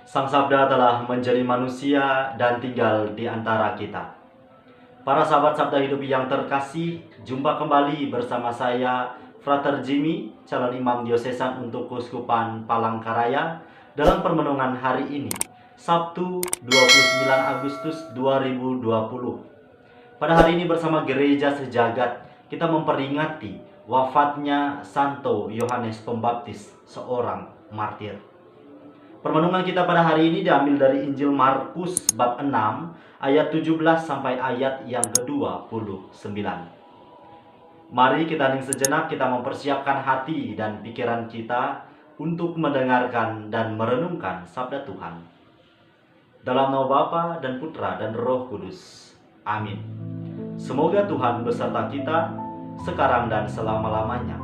Sang Sabda telah menjadi manusia dan tinggal di antara kita. Para sahabat Sabda Hidup yang terkasih, jumpa kembali bersama saya, Frater Jimmy, calon imam diosesan untuk Keuskupan Palangkaraya dalam permenungan hari ini, Sabtu 29 Agustus 2020. Pada hari ini bersama gereja sejagat, kita memperingati wafatnya Santo Yohanes Pembaptis, seorang martir. Permenungan kita pada hari ini diambil dari Injil Markus bab 6 ayat 17 sampai ayat yang ke-29. Mari kita hening sejenak, kita mempersiapkan hati dan pikiran kita untuk mendengarkan dan merenungkan sabda Tuhan. Dalam nama Bapa dan Putra dan Roh Kudus. Amin. Semoga Tuhan beserta kita sekarang dan selama-lamanya.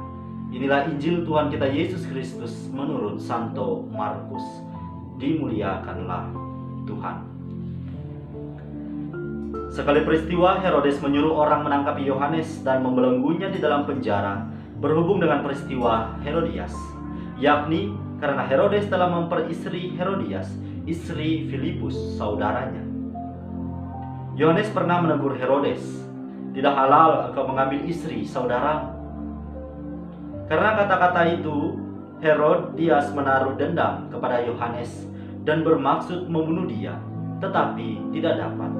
Inilah Injil Tuhan kita Yesus Kristus menurut Santo Markus. Dimuliakanlah Tuhan. Sekali peristiwa, Herodes menyuruh orang menangkap Yohanes dan membelenggunya di dalam penjara berhubung dengan peristiwa Herodias, yakni karena Herodes telah memperistri Herodias, istri Filipus, saudaranya. Yohanes pernah menegur Herodes, "Tidak halal engkau mengambil istri saudaramu." Karena kata-kata itu, Herodias menaruh dendam kepada Yohanes dan bermaksud membunuh dia, tetapi tidak dapat.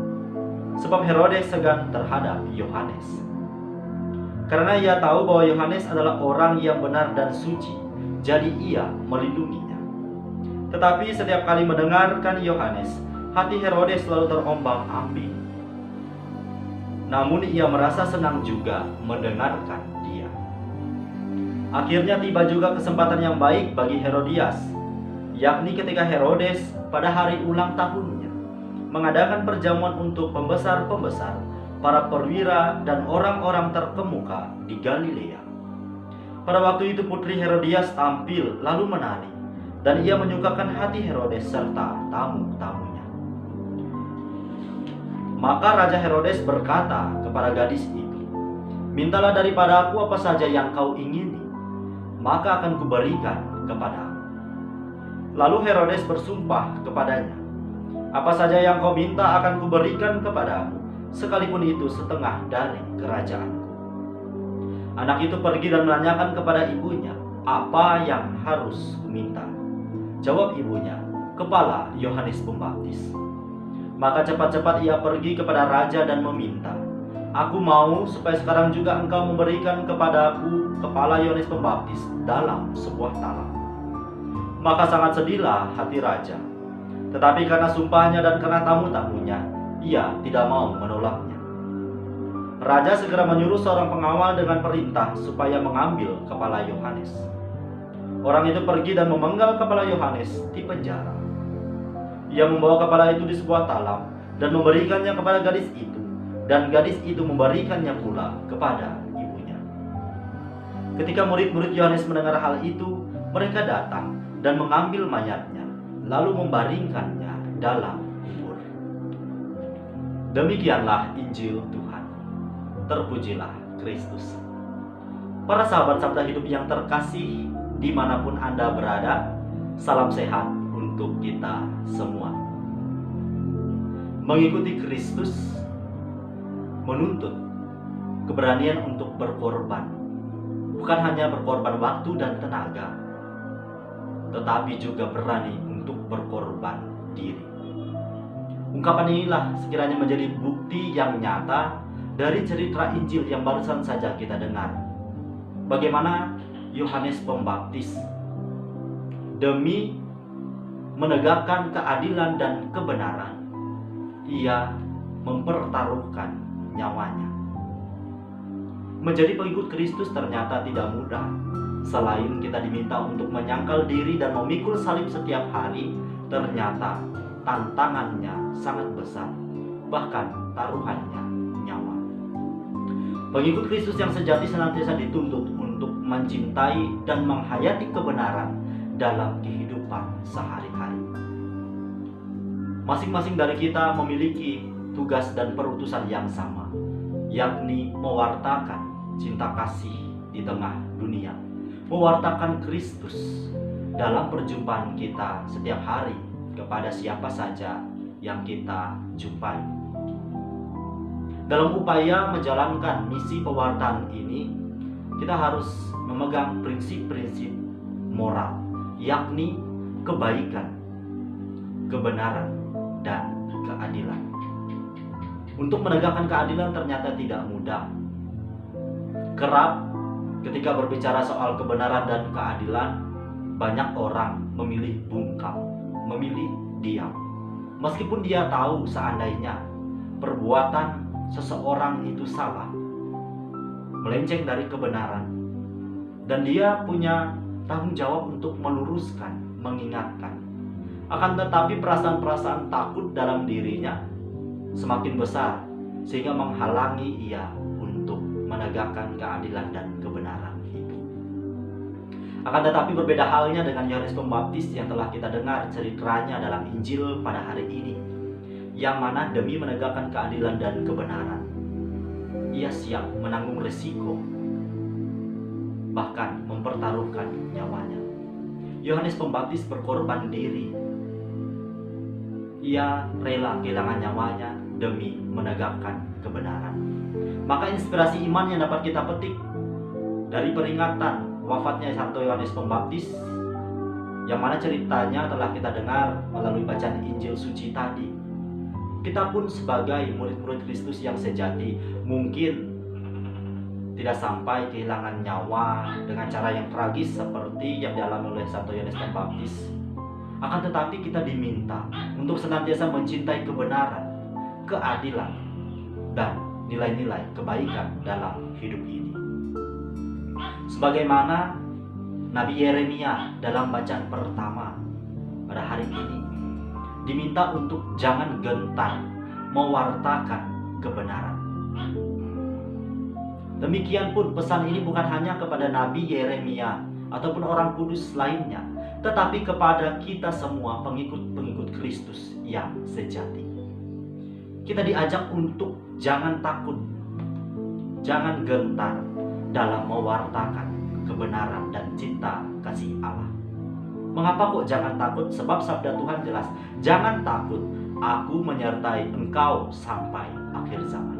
Sebab Herodes segan terhadap Yohanes. Karena ia tahu bahwa Yohanes adalah orang yang benar dan suci, jadi ia melindunginya. Tetapi setiap kali mendengarkan Yohanes, hati Herodes selalu terombang-ambing. Namun ia merasa senang juga mendengarkan dia. Akhirnya tiba juga kesempatan yang baik bagi Herodias, yakni ketika Herodes pada hari ulang tahunnya mengadakan perjamuan untuk pembesar-pembesar, para perwira dan orang-orang terkemuka di Galilea. Pada waktu itu putri Herodias tampil lalu menari, dan ia menyukakan hati Herodes serta tamu-tamunya. Maka Raja Herodes berkata kepada gadis itu, "Mintalah daripada aku apa saja yang kau ingini, maka akan kuberikan kepadamu." Lalu Herodes bersumpah kepadanya, "Apa saja yang kau minta akan kuberikan kepadamu, sekalipun itu setengah dari kerajaanku." Anak itu pergi dan menanyakan kepada ibunya, "Apa yang harus kuminta?" Jawab ibunya, "Kepala Yohanes Pembaptis." Maka cepat-cepat ia pergi kepada raja dan meminta, "Aku mau supaya sekarang juga engkau memberikan kepadaku kepala Yohanes Pembaptis dalam sebuah talam." Maka sangat sedihlah hati raja. Tetapi karena sumpahnya dan karena tamu-tamunya, ia tidak mau menolaknya. Raja segera menyuruh seorang pengawal dengan perintah supaya mengambil kepala Yohanes. Orang itu pergi dan memenggal kepala Yohanes di penjara. Ia membawa kepala itu di sebuah talam dan memberikannya kepada gadis itu, dan gadis itu memberikannya pula kepada ibunya. Ketika murid-murid Yohanes mendengar hal itu, mereka datang dan mengambil mayatnya, lalu membaringkannya dalam kubur. Demikianlah Injil Tuhan. Terpujilah Kristus. Para sahabat Sabda Hidup yang terkasih, dimanapun Anda berada, salam sehat untuk kita semua. Mengikuti Kristus menuntut keberanian untuk berkorban. Bukan hanya berkorban waktu dan tenaga, tetapi juga berani untuk berkorban diri. Ungkapan inilah sekiranya menjadi bukti yang nyata dari cerita Injil yang barusan saja kita dengar. Bagaimana Yohanes Pembaptis demi menegakkan keadilan dan kebenaran, ia mempertaruhkan nyawanya. Menjadi pengikut Kristus ternyata tidak mudah. Selain kita diminta untuk menyangkal diri dan memikul salib setiap hari, ternyata tantangannya sangat besar, bahkan taruhannya nyawa. Pengikut Kristus yang sejati senantiasa dituntut untuk mencintai dan menghayati kebenaran dalam kehidupan sehari-hari. Masing-masing dari kita memiliki tugas dan perutusan yang sama, yakni mewartakan cinta kasih di tengah dunia, mewartakan Kristus dalam perjumpaan kita setiap hari kepada siapa saja yang kita jumpai. Dalam upaya menjalankan misi pewartaan ini, kita harus memegang prinsip-prinsip moral, yakni kebaikan, kebenaran, dan keadilan. Untuk menegakkan keadilan ternyata tidak mudah. Kerap ketika berbicara soal kebenaran dan keadilan, banyak orang memilih bungkam, memilih diam. Meskipun dia tahu seandainya perbuatan seseorang itu salah, melenceng dari kebenaran, dan dia punya tanggung jawab untuk meluruskan, mengingatkan. Akan tetapi perasaan-perasaan takut dalam dirinya semakin besar, sehingga menghalangi ia untuk menegakkan keadilan dan kebenaran itu. Akan tetapi berbeda halnya dengan Yohanes Pembaptis yang telah kita dengar ceritanya dalam Injil pada hari ini, yang mana demi menegakkan keadilan dan kebenaran, ia siap menanggung resiko, bahkan mempertaruhkan nyawanya. Yohanes Pembaptis berkorban diri. Ia rela kehilangan nyawanya demi menegakkan kebenaran. Maka inspirasi iman yang dapat kita petik dari peringatan wafatnya Santo Yohanes Pembaptis, yang mana ceritanya telah kita dengar melalui bacaan Injil suci tadi, kita pun sebagai murid-murid Kristus yang sejati mungkin tidak sampai kehilangan nyawa dengan cara yang tragis seperti yang dialami oleh Santo Yohanes Pembaptis. Akan tetapi kita diminta untuk senantiasa mencintai kebenaran, keadilan, dan nilai-nilai kebaikan dalam hidup ini. Sebagaimana Nabi Yeremia dalam bacaan pertama pada hari ini diminta untuk jangan gentar mewartakan kebenaran. Demikian pun pesan ini bukan hanya kepada Nabi Yeremia ataupun orang kudus lainnya, tetapi kepada kita semua pengikut-pengikut Kristus yang sejati. Kita diajak untuk jangan takut, jangan gentar dalam mewartakan kebenaran dan cinta kasih Allah. Mengapa kok jangan takut? Sebab sabda Tuhan jelas, jangan takut, aku menyertai engkau sampai akhir zaman.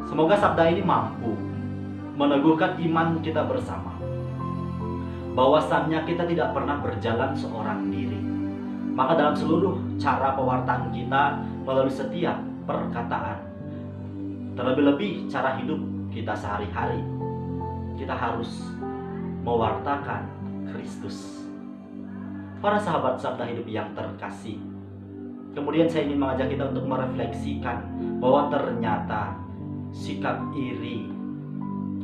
Semoga sabda ini mampu meneguhkan iman kita bersama, bahwasannya kita tidak pernah berjalan seorang diri. Maka dalam seluruh cara pewartaan kita melalui setiap perkataan, terlebih-lebih cara hidup kita sehari-hari, kita harus mewartakan Kristus. Para sahabat sabda hidup yang terkasih, kemudian saya ingin mengajak kita untuk merefleksikan bahwa ternyata sikap iri,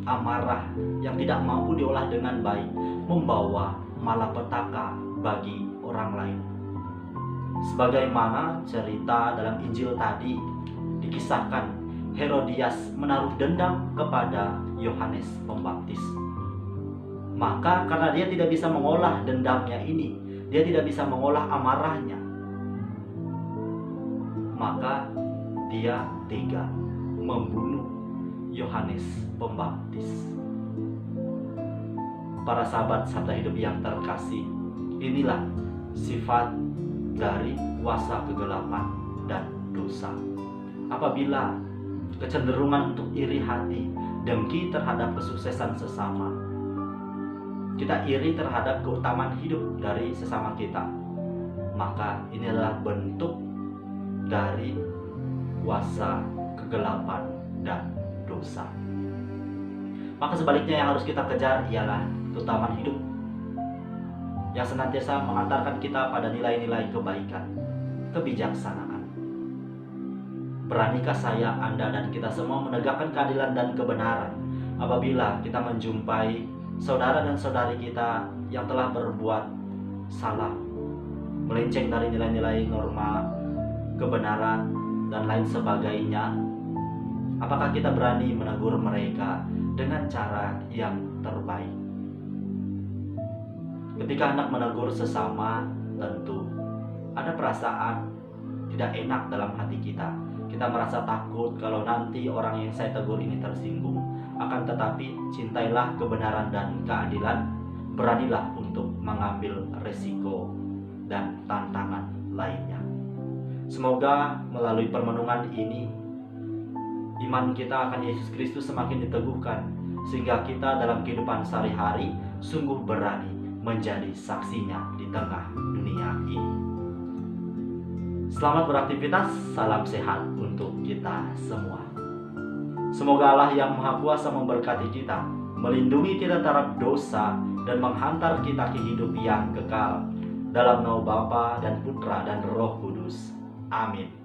amarah yang tidak mampu diolah dengan baik membawa malapetaka bagi orang lain. Sebagaimana cerita dalam Injil tadi dikisahkan, Herodias menaruh dendam kepada Yohanes Pembaptis. Maka karena dia tidak bisa mengolah dendamnya ini, dia tidak bisa mengolah amarahnya, maka dia tega membunuh Yohanes Pembaptis. Para sahabat sabda hidup yang terkasih, inilah sifat dari kuasa kegelapan dan dosa. Apabila kecenderungan untuk iri hati, dengki terhadap kesuksesan sesama, kita iri terhadap keutamaan hidup dari sesama kita, maka ini adalah bentuk dari kuasa kegelapan dan dosa. Maka sebaliknya yang harus kita kejar ialah keutamaan hidup yang senantiasa mengantarkan kita pada nilai-nilai kebaikan, kebijaksanaan. Beranikah saya, Anda, dan kita semua menegakkan keadilan dan kebenaran apabila kita menjumpai saudara dan saudari kita yang telah berbuat salah, melenceng dari nilai-nilai norma kebenaran dan lain sebagainya? Apakah kita berani menegur mereka dengan cara yang terbaik? Ketika hendak menegur sesama, tentu ada perasaan tidak enak dalam hati kita. Kita merasa takut kalau nanti orang yang saya tegur ini tersinggung. Akan tetapi cintailah kebenaran dan keadilan, beranilah untuk mengambil resiko dan tantangan lainnya. Semoga melalui permenungan ini, iman kita akan Yesus Kristus semakin diteguhkan, sehingga kita dalam kehidupan sehari-hari sungguh berani menjadi saksinya di tengah dunia ini. Selamat beraktivitas, salam sehat untuk kita semua. Semoga Allah yang Maha Kuasa memberkati kita, melindungi kita terhadap dosa, dan menghantar kita ke hidup yang kekal. Dalam nama Bapa dan Putra dan Roh Kudus. Amin.